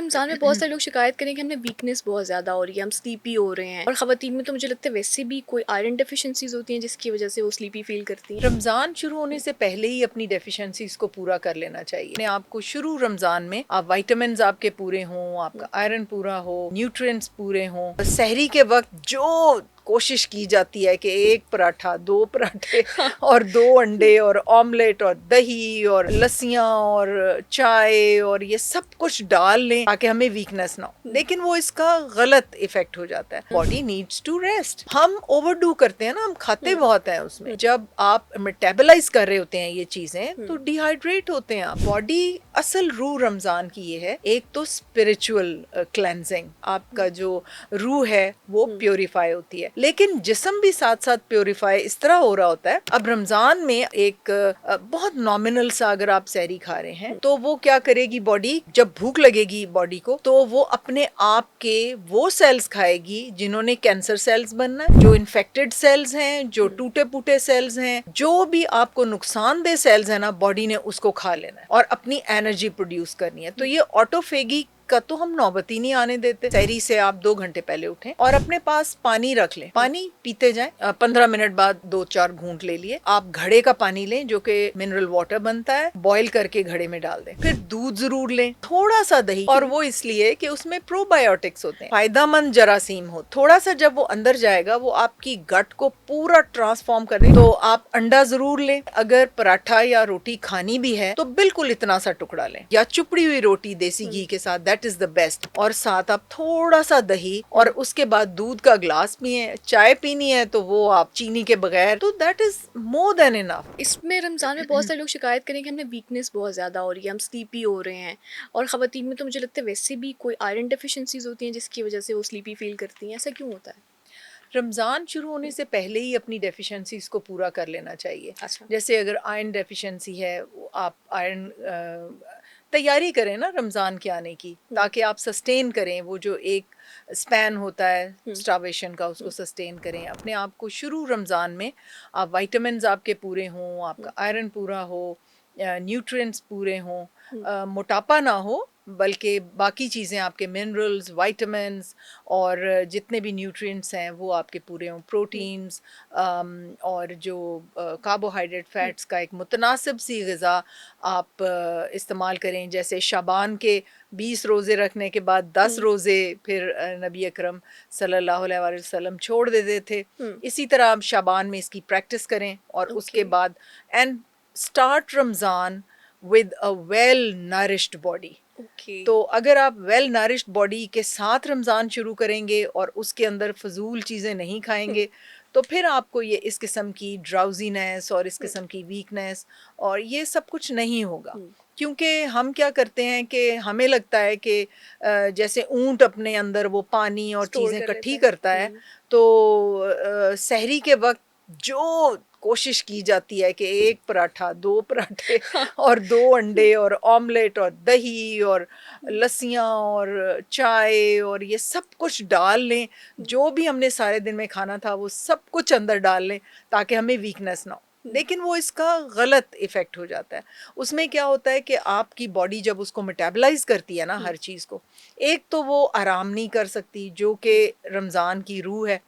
रमज़ान में बहुत सारे लोग शिकायत करें कि हमें वीकनेस बहुत ज़्यादा हो रही है, हम स्लीपी हो रहे हैं। और ख़वातीन में तो मुझे लगता है वैसे भी कोई आयरन डेफिशिएंसीज होती हैं जिसकी वजह से वो स्लीपी फील करती हैं। रमजान शुरू होने से पहले ही अपनी डेफिशिएंसीज को पूरा कर लेना चाहिए। अपने आपको शुरू रमजान में आप विटामिन्स आपके पूरे हों, आपका आयरन पूरा हो, न्यूट्रिएंट्स पूरे हों। सहरी के वक्त जो कोशिश की जाती है कि एक पराठा, दो पराठे और दो अंडे और ऑमलेट और दही और लस्सियां और चाय और ये सब कुछ डाल लें ताकि हमें वीकनेस ना हो, लेकिन वो इसका गलत इफेक्ट हो जाता है। Body needs to rest. हम ओवरडू करते हैं ना, हम खाते बहुत हैं उसमें। जब आप मेटाबलाइज कर रहे होते हैं ये चीजें तो डिहाइड्रेट होते हैं आप। बॉडी असल रूह रमजान की ये है, एक तो स्पिरिचुअल क्लेंजिंग, आपका जो रूह है वो प्योरीफाई होती है, लेकिन जिस्म भी साथ साथ प्योरीफाई इस तरह हो रहा होता है। अब रमजान में एक बहुत नॉमिनल सा अगर आप सहरी खा रहे हैं तो वो क्या करेगी बॉडी, जब भूख लगेगी बॉडी को तो वो अपने आप के वो सेल्स खाएगी जिन्होंने कैंसर सेल्स बनना है, जो इन्फेक्टेड सेल्स हैं, जो टूटे फूटे सेल्स हैं, जो भी आपको नुकसानदेह सेल्स है ना, बॉडी ने उसको खा लेना है और अपनी एनर्जी प्रोड्यूस करनी है। तो ये ऑटोफेगी का तो हम नौबत ही नहीं आने देते। सहरी से आप 2 घंटे पहले उठें और अपने पास पानी रख लें, पानी पीते जाएं। 15 मिनट बाद 2-4 घूंट ले लिए। आप घड़े का पानी लें जो कि मिनरल वाटर बनता है, बॉईल करके घड़े में डाल दें। फिर दूध जरूर लें, थोड़ा सा दही, और वो इसलिए कि उसमें प्रोबायोटिक्स होते हैं, फायदेमंद जरासीम हो। थोड़ा सा जब वो अंदर जाएगा वो आपकी गट को पूरा ट्रांसफॉर्म कर देगा। तो आप अंडा जरूर लें। अगर पराठा या रोटी खानी भी है तो बिल्कुल इतना सा टुकड़ा लें, या चुपड़ी हुई रोटी देसी घी के साथ, दैट इज द बेस्ट। और साथ आप थोड़ा सा दही, और उसके बाद दूध का ग्लास पिए। चाय पीनी है तो वो आप चीनी के बगैर, तो that is more than enough. इसमें रमज़ान में बहुत सारे लोग शिकायत करें कि हमें वीकनेस बहुत ज़्यादा हो रही है, हम स्लीपी हो रहे हैं। और ख़वातीन में तो मुझे लगता है वैसे भी कोई आयरन डेफिशिएंसीज होती हैं जिसकी वजह से वो स्लीपी फील करती हैं। ऐसा क्यों होता है? रमज़ान शुरू होने से पहले ही अपनी डेफिशिएंसीज को पूरा कर लेना चाहिए। अच्छा। जैसे अगर आयरन डेफिशिएंसी है, आप आयरन तैयारी करें ना रमज़ान के आने की, ताकि आप सस्टेन करें वो जो एक स्पैन होता है स्टार्वेशन का, उसको सस्टेन करें अपने आप को। शुरू रमज़ान में आप विटामिन्स आपके पूरे हों, आपका आयरन पूरा हो, न्यूट्रिएंट्स पूरे हों, मोटापा ना हो, बल्कि बाकी चीज़ें आपके मिनरल्स, विटामिन्स और जितने भी न्यूट्रिएंट्स हैं वो आपके पूरे हों, प्रोटीन्स और जो कार्बोहाइड्रेट फैट्स का एक मुतनासिब सी ग़िज़ा आप इस्तेमाल करें। जैसे शाबान के 20 रोज़े रखने के बाद 10 रोज़े फिर नबी अकरम सल्लल्लाहु अलैहि वसल्लम छोड़ देते थे। इसी तरह आप शाबान में इसकी प्रैक्टिस करें और उसके बाद and start Ramzan with a well nourished body. तो अगर आप वेल नरिश्ड बॉडी के साथ रमज़ान शुरू करेंगे और उसके अंदर फजूल चीज़ें नहीं खाएंगे तो फिर आपको ये इस किस्म की ड्राउजीनेस और इस किस्म की वीकनेस और ये सब कुछ नहीं होगा। क्योंकि हम क्या करते हैं कि हमें लगता है कि जैसे ऊंट अपने अंदर वो पानी और चीज़ें इकट्ठी करता है, तो सहरी के वक्त जो कोशिश की जाती है कि एक पराठा, दो पराठे और दो अंडे और ऑमलेट और दही और लस्सियां और चाय और ये सब कुछ डाल लें, जो भी हमने सारे दिन में खाना था वो सब कुछ अंदर डाल लें ताकि हमें वीकनेस ना हो, लेकिन वो इसका गलत इफेक्ट हो जाता है। उसमें क्या होता है कि आपकी बॉडी जब उसको मेटाबलाइज करती है ना हर चीज़ को, एक तो वो आराम नहीं कर सकती जो कि रमज़ान की रूह है।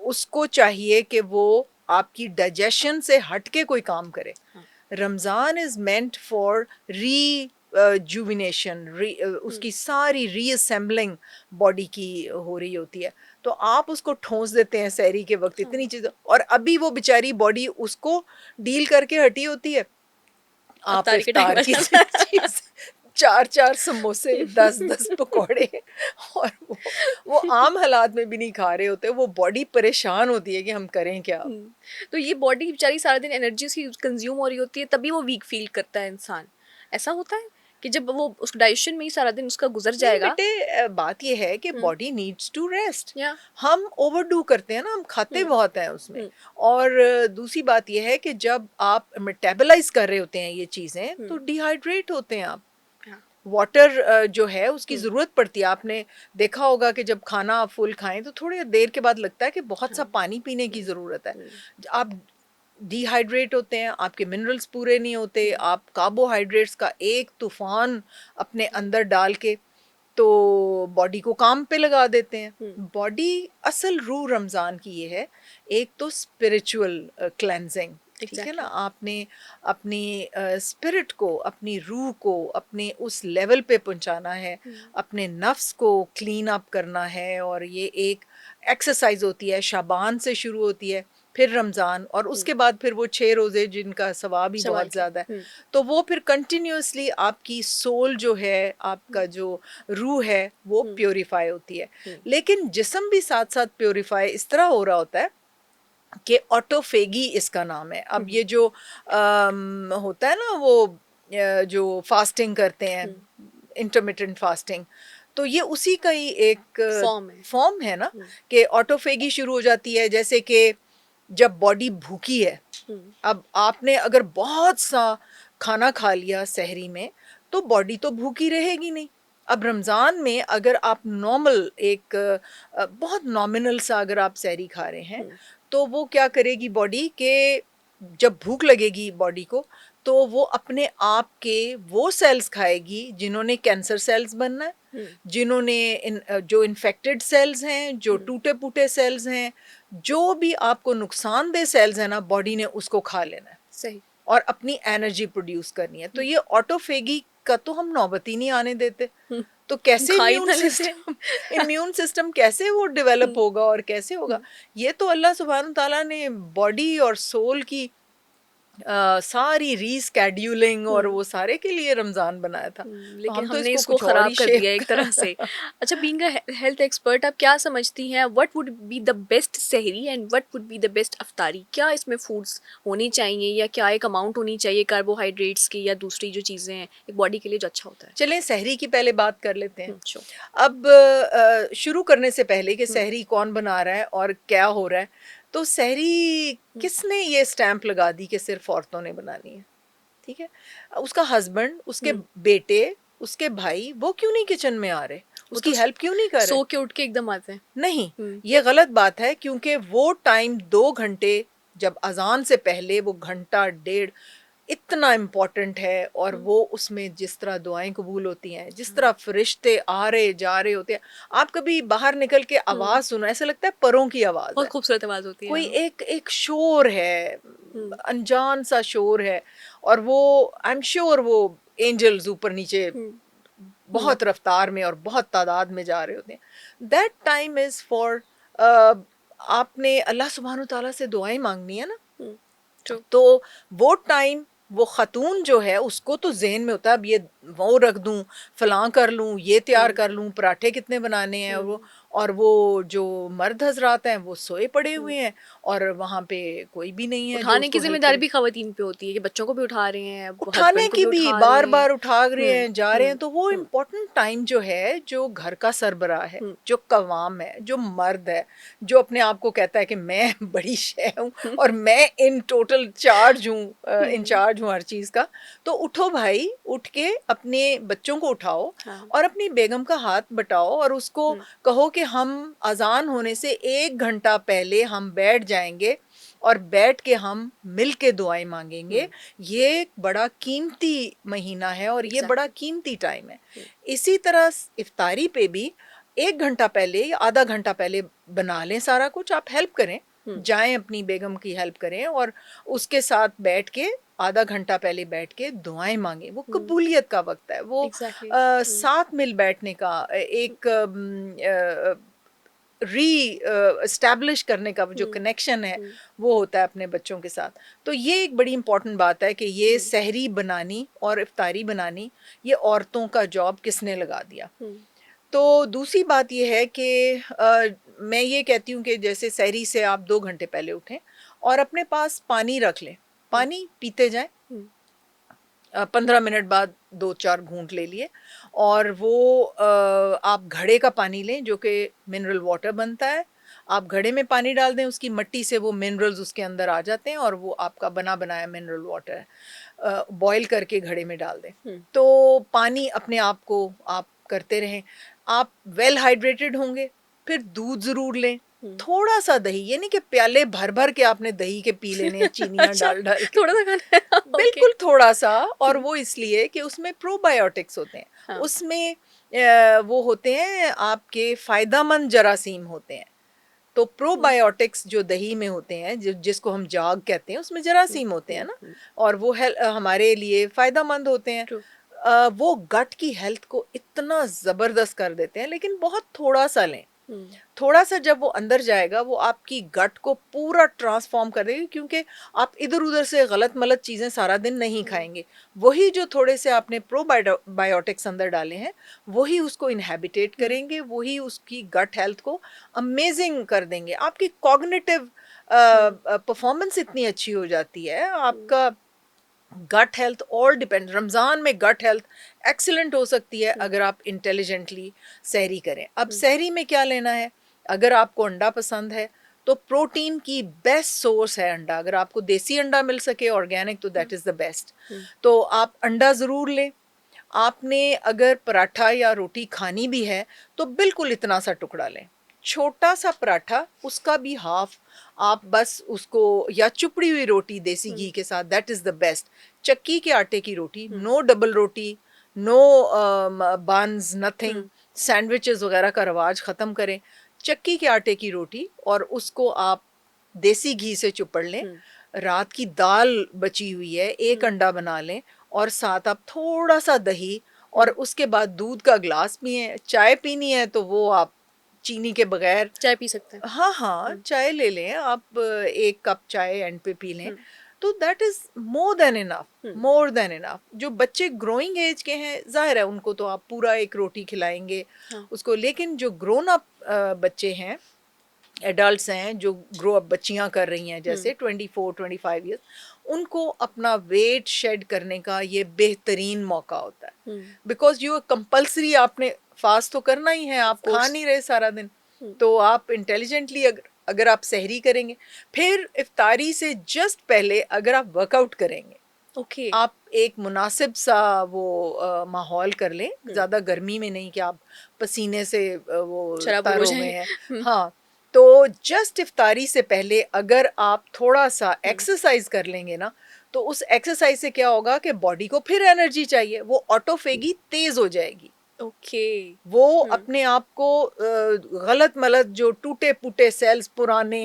उसको चाहिए कि वो आपकी डाइजेशन से हट के कोई काम करे। Ramzan is meant for rejuvenation, उसकी सारी रीअसेंबलिंग बॉडी की हो रही होती है। तो आप उसको ठोंस देते हैं सहरी के वक्त इतनी चीज़ें, और अभी वो बेचारी बॉडी उसको डील करके हटी होती है। आप इफ्तार की चीज़ 4-4 समोसे, 10-10 पकौड़े और वो आम हालात में भी नहीं खा रहे होते। वो बॉडी परेशान होती है कि हम करें क्या। तो ये बॉडी बेचारी सारा दिन एनर्जी उसकी कंज्यूम हो रही होती है, तभी वो वीक फील करता है इंसान। ऐसा होता है कि जब वो उस डाइजेशन में ही सारा दिन उसका गुजर जाएगा। बेटे बात ये है कि बॉडी नीड्स टू रेस्ट। या हम ओवरडू करते हैं ना, हम खाते बहुत हैं उसमें। और दूसरी बात ये है कि जब आप मेटाबलाइज कर रहे होते हैं ये चीज़ें तो डिहाइड्रेट होते हैं आप। वाटर जो है उसकी ज़रूरत पड़ती है। आपने देखा होगा कि जब खाना आप फुल खाएं तो थोड़ी देर के बाद लगता है कि बहुत सा पानी पीने की ज़रूरत है। आप डिहाइड्रेट होते हैं, आपके मिनरल्स पूरे नहीं होते, आप कार्बोहाइड्रेट्स का एक तूफान अपने अंदर डाल के तो बॉडी को काम पे लगा देते हैं। बॉडी असल रूह रमज़ान की ये है, एक तो स्पिरिचुअल क्लेंजिंग, ठीक है ना, आपने अपनी स्पिरिट को, अपनी रूह को अपने उस लेवल पे पहुंचाना है, अपने नफ्स को क्लीन अप करना है। और ये एक एक्सरसाइज होती है, शाबान से शुरू होती है, फिर रमज़ान, और उसके बाद फिर वो 6 रोज़े जिनका सवाब ही बहुत ज़्यादा है। तो वो फिर कंटिन्यूसली आपकी सोल जो है, आपका जो रूह है, वो प्योरीफाई होती है। लेकिन जिस्म भी साथ साथ प्योरीफाई इस तरह हो रहा होता है कि ऑटोफेगी इसका नाम है। अब ये जो होता है ना, वो जो फास्टिंग करते हैं, इंटरमिटेंट फास्टिंग, तो ये उसी का ही एक फॉर्म है ना, कि ऑटोफेगी शुरू हो जाती है। जैसे कि जब बॉडी भूखी है, अब आपने अगर बहुत सा खाना खा लिया सहरी में, तो बॉडी तो भूखी रहेगी नहीं। अब रमज़ान में अगर आप नॉर्मल एक बहुत नॉमिनल सा अगर आप सहरी खा रहे हैं, तो वो क्या करेगी बॉडी के, जब भूख लगेगी बॉडी को, तो वो अपने आप के वो सेल्स खाएगी जिन्होंने कैंसर सेल्स बनना है, जिन्होंने जो इन्फेक्टेड सेल्स हैं, जो टूटे फूटे सेल्स हैं, जो भी आपको नुकसानदेह सेल्स हैं ना, बॉडी ने उसको खा लेना है। सही। और अपनी एनर्जी प्रोड्यूस करनी है। तो ये ऑटोफेगी का तो हम नौबत ही नहीं आने देते। तो कैसे इम्यून सिस्टम कैसे वो डेवलप होगा और कैसे होगा? ये तो अल्लाह सुब्हान ताला ने बॉडी और सोल की सारी रीस्केड्यूलिंग और वो सारे के लिए रमज़ान बनाया था। तो लेकिन हम तो हमने इसको इसको कुछ और खराब ही कर शेप दिया एक तरह से। अच्छा, बीइंग अ हेल्थ एक्सपर्ट, आप क्या समझती हैं, what would be the best sehri and what would be the best iftari? क्या इसमें फूड्स होनी चाहिए, या क्या एक अमाउंट होनी चाहिए कार्बोहाइड्रेट्स की, या दूसरी जो चीज़ें हैं एक बॉडी के लिए जो अच्छा होता है? चलें सहरी की पहले बात कर लेते हैं। श्योर। अब शुरू करने से पहले कि सहरी कौन बना रहा है और क्या हो रहा है, तो सहरी किसने ये स्टैंप लगा दी कि सिर्फ औरतों ने बनानी है? ठीक है, उसका हस्बैंड, उसके बेटे, उसके भाई, वो क्यों नहीं किचन में आ रहे? उसकी हेल्प क्यों नहीं कर रहे? सो के उठ के एकदम आते हैं। नहीं, ये गलत बात है, क्योंकि वो टाइम 2 घंटे, जब अजान से पहले वो घंटा डेढ़ इतना इम्पोर्टेंट है। और वो उसमें जिस तरह दुआएं कबूल होती हैं, जिस तरह फरिश्ते आ रहे जा रहे होते हैं, आप कभी बाहर निकल के आवाज़ सुनो, ऐसा लगता है परों की आवाज़ बहुत है, खूबसूरत आवाज़ होती है। कोई एक एक शोर है, अनजान सा शोर है। और वो आई एम श्योर वो एंजल्स ऊपर नीचे बहुत रफ्तार में और बहुत तादाद में जा रहे होते हैं। दैट टाइम इज़ फॉर, आपने अल्लाह सुब्हान ताला से दुआएं मांगनी है ना, तो वो टाइम, वो ख़तून जो है उसको तो ज़हन में होता है, अब ये वो रख दूँ, फलां कर लूँ, ये तैयार कर लूँ, पराठे कितने बनाने हैं, और वो जो मर्द हजरात हैं वो सोए पड़े हुए हैं, और वहाँ पे कोई भी नहीं है जो उठाने की उसको हेल्प जिम्मेदारी करे। भी खवातीन पे होती है कि बच्चों को भी उठा रहे हैं, उठाने हस्बैंड को की भी भी उठा बार रहे बार उठा रहे हैं, जा रहे हैं। तो वो हैं। इम्पोर्टेंट टाइम जो है, जो घर का सरबराह है, जो कवाम है, जो मर्द है, जो अपने आप को कहता है कि मैं बड़ी शे हूँ और मैं इन टोटल चार्ज हूँ, इंचार्ज हूँ हर चीज़ का, तो उठो भाई, उठ के अपने बच्चों को उठाओ, और अपनी बेगम का हाथ बटाओ, और उसको कहो कि हम अजान होने से 1 घंटा पहले हम बैठ जाएंगे और बैठ के हम मिल के दुआएं मांगेंगे। ये एक बड़ा कीमती महीना है और ये बड़ा कीमती टाइम है। इसी तरह इफ्तारी पे भी 1 घंटा पहले या आधा घंटा पहले बना लें सारा कुछ, आप हेल्प करें, जाएं अपनी बेगम की हेल्प करें, और उसके साथ बैठ के आधा घंटा पहले बैठ के दुआएं मांगे। वो कबूलियत का वक्त है, वो साथ मिल बैठने का, एक एस्टैब्लिश करने का जो कनेक्शन है, वो होता है अपने बच्चों के साथ। तो ये एक बड़ी इंपॉर्टेंट बात है कि ये सहरी बनानी और इफ्तारी बनानी, ये औरतों का जॉब किसने लगा दिया। तो दूसरी बात ये है कि मैं ये कहती हूँ कि जैसे सहरी से आप 2 घंटे पहले उठें और अपने पास पानी रख लें, पानी पीते जाएं, 15 मिनट बाद 2-4 घूंट ले लिए, और वो आप घड़े का पानी लें जो कि मिनरल वाटर बनता है। आप घड़े में पानी डाल दें, उसकी मट्टी से वो मिनरल्स उसके अंदर आ जाते हैं, और वो आपका बना बनाया मिनरल वाटर है। बॉयल करके घड़े में डाल दें, तो पानी अपने आप को आप करते रहें, आप वेल हाइड्रेटेड होंगे। फिर दूध ज़रूर लें, थोड़ा सा दही, ये नहीं कि प्याले भर भर के आपने दही के पी लेने हैं चीनियाँ अच्छा, डाल डाल के, थोड़ा सा खाना है। ओके। बिल्कुल थोड़ा सा। और वो इसलिए कि उसमें प्रोबायोटिक्स होते हैं, हाँ। उसमें वो होते हैं आपके फायदेमंद जरासीम होते हैं। तो प्रोबायोटिक्स जो दही में होते हैं, जिसको हम जाग कहते हैं, उसमें जरासीम होते हैं ना, और वो हमारे लिए फायदेमंद होते हैं। ट्रू। वो गट की हेल्थ को इतना ज़बरदस्त कर देते हैं, लेकिन बहुत थोड़ा सा लें। थोड़ा सा जब वो अंदर जाएगा, वो आपकी गट को पूरा ट्रांसफॉर्म कर देगी, क्योंकि आप इधर उधर से गलत मलत चीज़ें सारा दिन नहीं खाएंगे। वही जो थोड़े से आपने प्रोबायोटिक्स अंदर डाले हैं, वही उसको इनहेबिटेट करेंगे, वही उसकी गट हेल्थ को अमेजिंग कर देंगे। आपकी कॉग्निटिव परफॉर्मेंस इतनी अच्छी हो जाती है, आपका gut health all depend. Ramzan में गट हेल्थ एक्सीलेंट हो सकती है अगर आप इंटेलिजेंटली सहरी करें। अब सहरी में क्या लेना है? अगर आपको अंडा पसंद है तो प्रोटीन की बेस्ट सोर्स है अंडा। अगर आपको देसी अंडा मिल सके ऑर्गेनिक, तो दैट इज़ द बेस्ट। तो आप अंडा ज़रूर लें। आपने अगर पराठा या रोटी खानी भी है तो बिल्कुल इतना सा टुकड़ा लें, छोटा सा पराठा, उसका भी हाफ आप बस उसको, या चुपड़ी हुई रोटी देसी घी के साथ, दैट इज़ द बेस्ट। चक्की के आटे की रोटी, नो डबल रोटी, नो बन्स, नथिंग। सैंडविचेस वगैरह का रवाज ख़त्म करें। चक्की के आटे की रोटी और उसको आप देसी घी से चुपड़ लें। रात की दाल बची हुई है, एक अंडा बना लें, और साथ आप थोड़ा सा दही, और उसके बाद दूध का ग्लास पिएं। चाय पीनी है तो वो आप चीनी के बगैर, चाय पी सकते हैं। हाँ हाँ, चाय ले लें आप, 1 कप चाय एंड पे पी लें, तो that is more than enough, more than enough. जो बच्चे ग्रोइंग एज के हैं, जाहिर है उनको तो आप पूरा एक रोटी खिलाएंगे उसको, लेकिन जो ग्रोन अप बच्चे हैं, एडल्ट्स हैं, जो ग्रो अप बच्चियां कर रही हैं, जैसे 24-25 ईयर्स, उनको अपना वेट शेड करने का ये बेहतरीन मौका होता है। बिकॉज यू कंपल्सरी आपने फास्ट तो करना ही है, आप खा नहीं रहे सारा दिन, तो आप इंटेलिजेंटली अगर आप सहरी करेंगे, फिर इफ्तारी से जस्ट पहले अगर आप वर्कआउट करेंगे, ओके। आप एक मुनासिब सा वो माहौल कर लें, ज़्यादा गर्मी में नहीं कि आप पसीने से वो शराबुर हो तारों में जाए। हैं। हाँ, तो जस्ट इफ्तारी से पहले अगर आप थोड़ा सा एक्सरसाइज कर लेंगे ना, तो उस एक्सरसाइज से क्या होगा कि बॉडी को फिर एनर्जी चाहिए, वो ऑटोफेगी तेज हो जाएगी। ओके। वो अपने आप को गलत मलत जो टूटे फूटे सेल्स, पुराने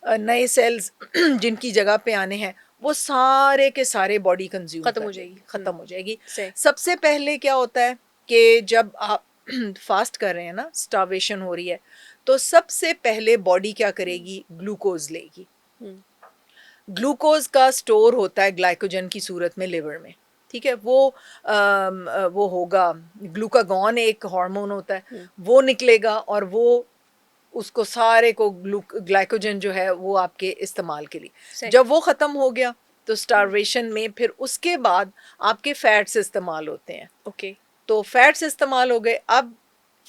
नए सेल्स जिनकी जगह पे आने हैं, वो सारे के सारे बॉडी कंज्यूम खत्म कर हो लेगी, जाएगी। खत्म हो जाएगी। सही। सबसे पहले क्या होता है कि जब आप फास्ट कर रहे हैं ना, स्टार्वेशन हो रही है, तो सबसे पहले बॉडी क्या करेगी? ग्लूकोज लेगी। ग्लूकोज का स्टोर होता है ग्लाइकोजन की सूरत में लिवर में, ठीक है। वो होगा, ग्लूकागॉन एक हार्मोन होता है, वो निकलेगा, और वो उसको सारे को ग्लाइकोजन जो है वो आपके इस्तेमाल के लिए। जब वो ख़त्म हो गया तो स्टार्वेशन में फिर उसके बाद आपके फैट्स इस्तेमाल होते हैं। ओके। तो फैट्स इस्तेमाल हो गए, अब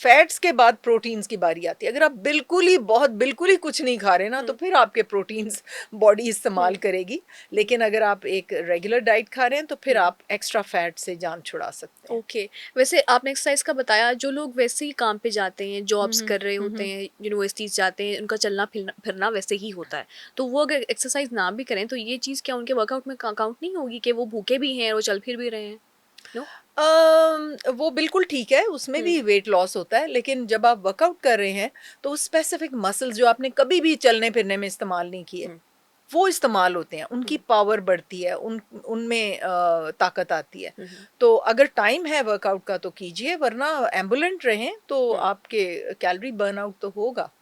फैट्स के बाद प्रोटीन्स की बारी आती है। अगर आप बिल्कुल ही कुछ नहीं खा रहे ना, तो फिर आपके प्रोटीन्स बॉडी इस्तेमाल करेगी, लेकिन अगर आप एक रेगुलर डाइट खा रहे हैं तो फिर आप एक्स्ट्रा फैट से जान छुड़ा सकते हैं। ओके। वैसे आपने एक्सरसाइज का बताया, जो लोग वैसे ही काम पे जाते हैं, जॉब्स कर रहे होते हैं, यूनिवर्सिटीज जाते हैं, उनका चलना फिरना वैसे ही होता है, तो वो अगर एक्सरसाइज ना भी करें तो ये चीज़ क्या उनके वर्कआउट में काउंट नहीं होगी कि वो भूखे भी हैं और वो चल फिर भी रहे हैं? नो। वो बिल्कुल ठीक है, उसमें भी वेट लॉस होता है, लेकिन जब आप वर्कआउट कर रहे हैं तो स्पेसिफिक मसल्स जो आपने कभी भी चलने फिरने में इस्तेमाल नहीं किए, वो इस्तेमाल होते हैं, उनकी पावर बढ़ती है, उनमें ताकत आती है। तो अगर टाइम है वर्कआउट का तो कीजिए, वरना एम्बुलेंट रहें तो आपके कैलोरी बर्नआउट तो होगा।